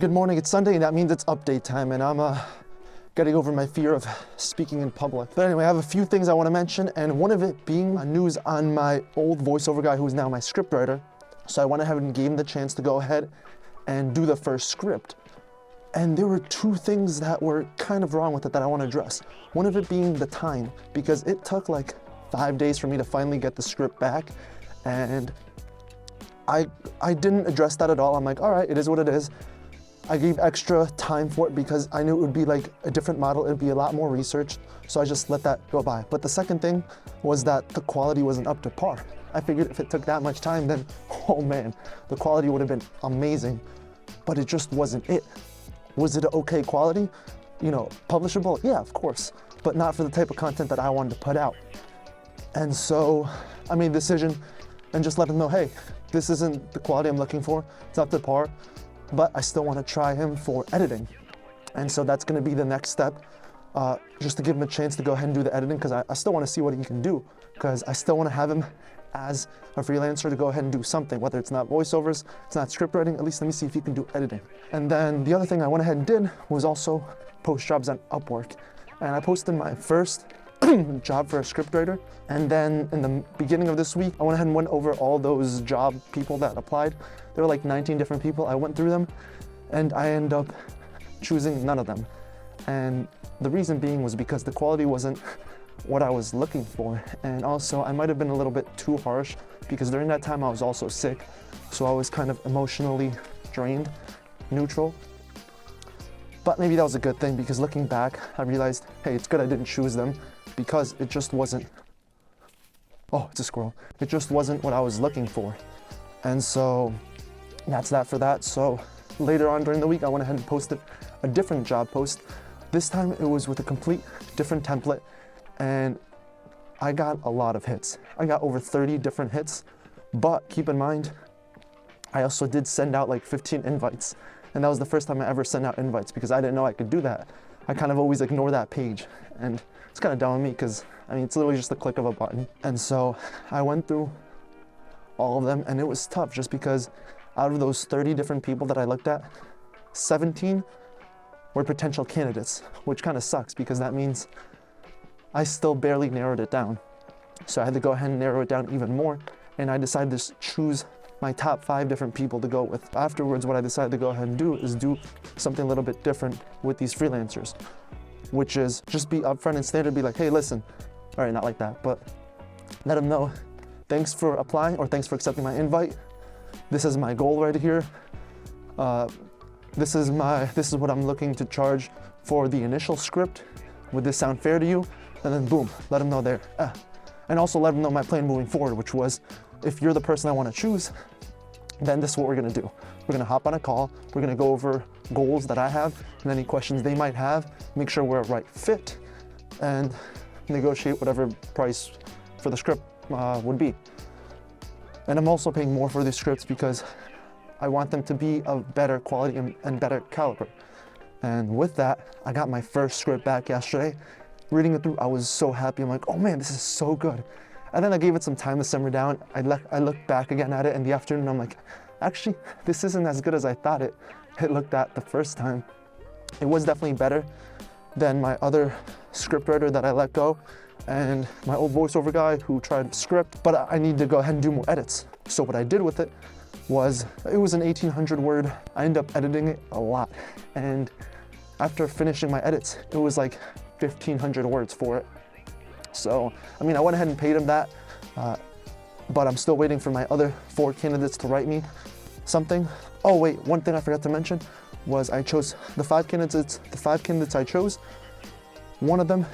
Good morning, it's Sunday, and that means it's update time, and I'm getting over my fear of speaking in public. But anyway, I have a few things I want to mention, and one of it being news on my old voiceover guy who is now my scriptwriter. So I went ahead and gave him the chance to go ahead and do the first script. And there were two things that were kind of wrong with it that I want to address. One of it being the time, because it took like 5 days for me to finally get the script back, and I didn't address that at all. I'm like, all right, it is what it is. I gave extra time for it because I knew it would be like a different model. It'd be a lot more research. So I just let that go by. But the second thing was that the quality wasn't up to par. I figured if it took that much time, then, oh man, the quality would have been amazing, but it just wasn't it. Was it okay quality? You know, publishable? Yeah, of course, but not for the type of content that I wanted to put out. And so I made a decision and just let him know, hey, this isn't the quality I'm looking for. It's not to par, but I still want to try him for editing. And so that's going to be the next step, just to give him a chance to go ahead and do the editing, because I still want to see what he can do, because I still want to have him as a freelancer to go ahead and do something, whether it's not voiceovers, it's not script writing, at least let me see if he can do editing. And then the other thing I went ahead and did was also post jobs on UPWORK. And I posted my first job for a scriptwriter. And then in the beginning of this week, I went ahead and went over all those job people that applied. There were like 19 different people. I went through them and I ended up choosing none of them. And the reason being was because the quality wasn't what I was looking for. And also I might have been a little bit too harsh because during that time I was also sick. So I was kind of emotionally drained, neutral. But maybe that was a good thing, because looking back, I realized, hey, it's good I didn't choose them, because it just wasn't, oh, it's a squirrel. It just wasn't what I was looking for. And so that's that for that. So later on during the week, I went ahead and posted a different job post. This time it was with a complete different template, and I got a lot of hits. I got over 30 different hits, but keep in mind, I also did send out like 15 invites. And that was the first time I ever sent out invites, because I didn't know I could do that. I kind of always ignore that page. And it's kind of dumb on me, because I mean, it's literally just the click of a button. And so I went through all of them, and it was tough just because out of those 30 different people that I looked at, 17 were potential candidates, which kind of sucks, because that means I still barely narrowed it down. So I had to go ahead and narrow it down even more. And I decided to choose my top 5 different people to go with. Afterwards, what I decided to go ahead and do is do something a little bit different with these freelancers, which is just be upfront and standard, be like, hey, listen, all right, not like that, but let them know, thanks for applying, or thanks for accepting my invite. This is my goal right here. This is what I'm looking to charge for the initial script. Would this sound fair to you? And then boom, let them know there. And also let them know my plan moving forward, which was, if you're the person I want to choose, then this is what we're going to do. We're going to hop on a call. We're going to go over goals that I have and any questions they might have, make sure we're a right fit, and negotiate whatever price for the script would be. And I'm also paying more for these scripts because I want them to be of better quality and better caliber. And with that, I got my first script back yesterday. Reading it through, I was so happy. I'm like, oh man, this is so good. And then I gave it some time to simmer down. I looked back again at it in the afternoon. I'm like, actually, this isn't as good as I thought it looked at the first time. It was definitely better than my other scriptwriter that I let go, and my old voiceover guy who tried script, but I need to go ahead and do more edits. So what I did with it was, it was an 1800 word. I ended up editing it a lot. And after finishing my edits, it was like 1500 words for it. So, I mean, I went ahead and paid him that, but I'm still waiting for my other 4 candidates to write me something. Oh wait, one thing I forgot to mention was I chose the 5 candidates I chose. One of them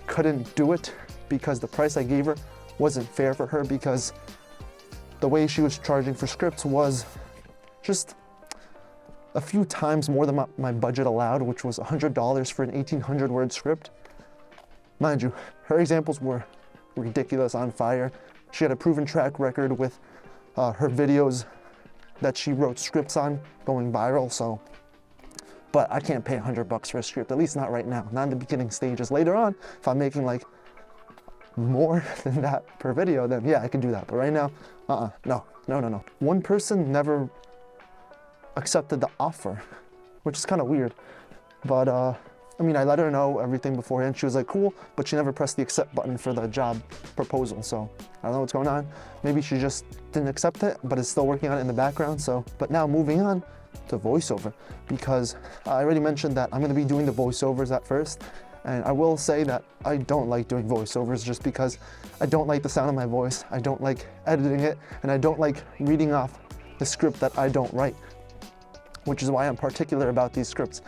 couldn't do it because the price I gave her wasn't fair for her, because the way she was charging for scripts was just a few times more than my budget allowed, which was $100 for an 1800 word script. Mind you, her examples were ridiculous, on fire. She had a proven track record with her videos that she wrote scripts on going viral, so. But I can't pay $100 for a script, at least not right now, not in the beginning stages. Later on, if I'm making like more than that per video, then yeah, I can do that. But right now, no. One person never accepted the offer, which is kind of weird. But I mean, I let her know everything beforehand. She was like, cool, but she never pressed the accept button for the job proposal. So I don't know what's going on. Maybe she just didn't accept it, but is still working on it in the background. So, but now moving on to voiceover, because I already mentioned that I'm gonna be doing the voiceovers at first. And I will say that I don't like doing voiceovers just because I don't like the sound of my voice. I don't like editing it, and I don't like reading off the script that I don't write, which is why I'm particular about these scripts.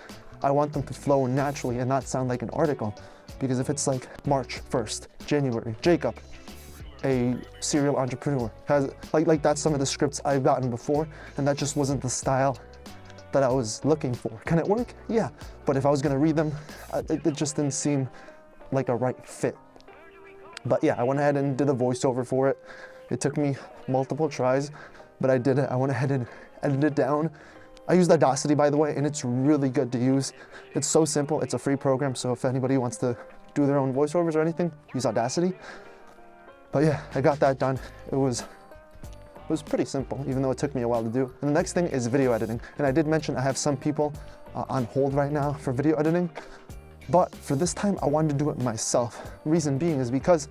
I want them to flow naturally and not sound like an article. Because if it's like March 1st, January, Jacob, a serial entrepreneur, has like that's some of the scripts I've gotten before, and that just wasn't the style that I was looking for. Can it work? Yeah, but if I was gonna read them, it just didn't seem like a right fit. But yeah, I went ahead and did a voiceover for it. It took me multiple tries, but I did it. I went ahead and edited it down. I used Audacity, by the way, and it's really good to use. It's so simple. It's a free program, so if anybody wants to do their own voiceovers or anything, use Audacity. But yeah, I got that done. It was pretty simple, even though it took me a while to do. And the next thing is video editing. And I did mention I have some people on hold right now for video editing, but for this time I wanted to do it myself. Reason being is because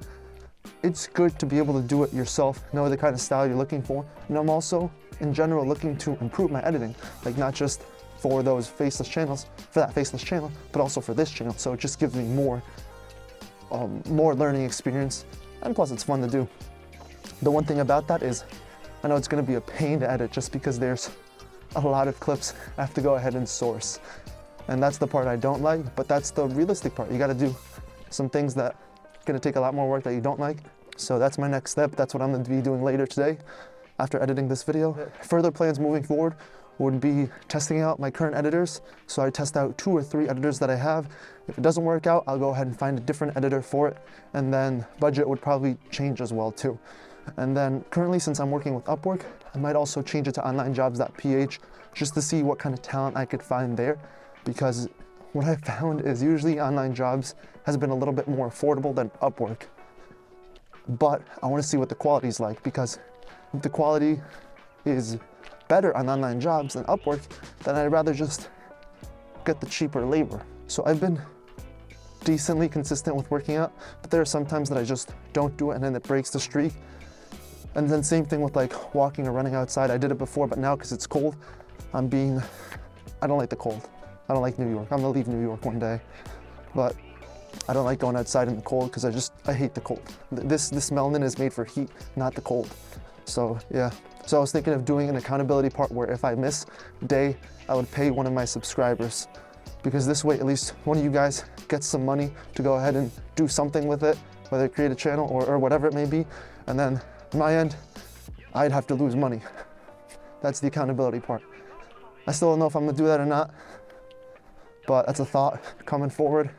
it's good to be able to do it yourself, know the kind of style you're looking for. And I'm also, in general, looking to improve my editing, like not just for those faceless channels, for that faceless channel, but also for this channel. So it just gives me more learning experience, and plus it's fun to do. The one thing about that is, I know it's gonna be a pain to edit just because there's a lot of clips I have to go ahead and source. And that's the part I don't like, but that's the realistic part. You gotta do some things that are gonna take a lot more work that you don't like. So that's my next step. That's what I'm gonna be doing later today after editing this video. Further plans moving forward would be testing out my current editors. So I test out 2 or 3 editors that I have. If it doesn't work out, I'll go ahead and find a different editor for it. And then budget would probably change as well too. And then currently, since I'm working with UPWORK, I might also change it to ONLINEJOBS.ph just to see what kind of talent I could find there. Because what I found is usually online jobs has been a little bit more affordable than UPWORK. But I want to see what the quality is like, because if the quality is better on online jobs than UPWORK, then I'd rather just get the cheaper labor. So I've been decently consistent with working out, but there are some times that I just don't do it and then it breaks the streak. And then same thing with like walking or running outside. I did it before, but now because it's cold, I don't like the cold. I don't like New York. I'm gonna leave New York one day, but I don't like going outside in the cold because I hate the cold. This melanin is made for heat, not the cold. So yeah, so I was thinking of doing an accountability part where if I miss a day, I would pay one of my subscribers, because this way at least one of you guys gets some money to go ahead and do something with it, whether create a channel or whatever it may be. And then on my end, I'd have to lose money. That's the accountability part. I still don't know if I'm gonna do that or not, but that's a thought coming forward,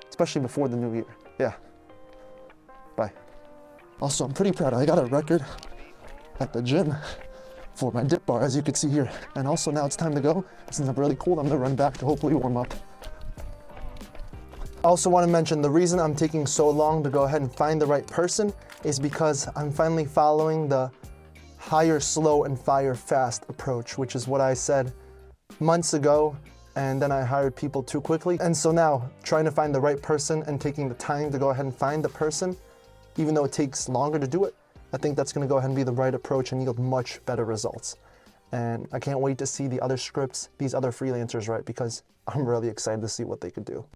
especially before the new year. Yeah, bye. Also, I'm pretty proud. I got a record at the gym for my dip bar, as you can see here. And also now it's time to go. Since I'm really cold, I'm gonna run back to hopefully warm up. I also want to mention the reason I'm taking so long to go ahead and find the right person is because I'm finally following the hire slow and fire fast approach, which is what I said months ago, and then I hired people too quickly. And so now trying to find the right person and taking the time to go ahead and find the person, even though it takes longer to do it, I think that's going to go ahead and be the right approach and yield much better results. And I can't wait to see the other scripts these other freelancers write, because I'm really excited to see what they could do.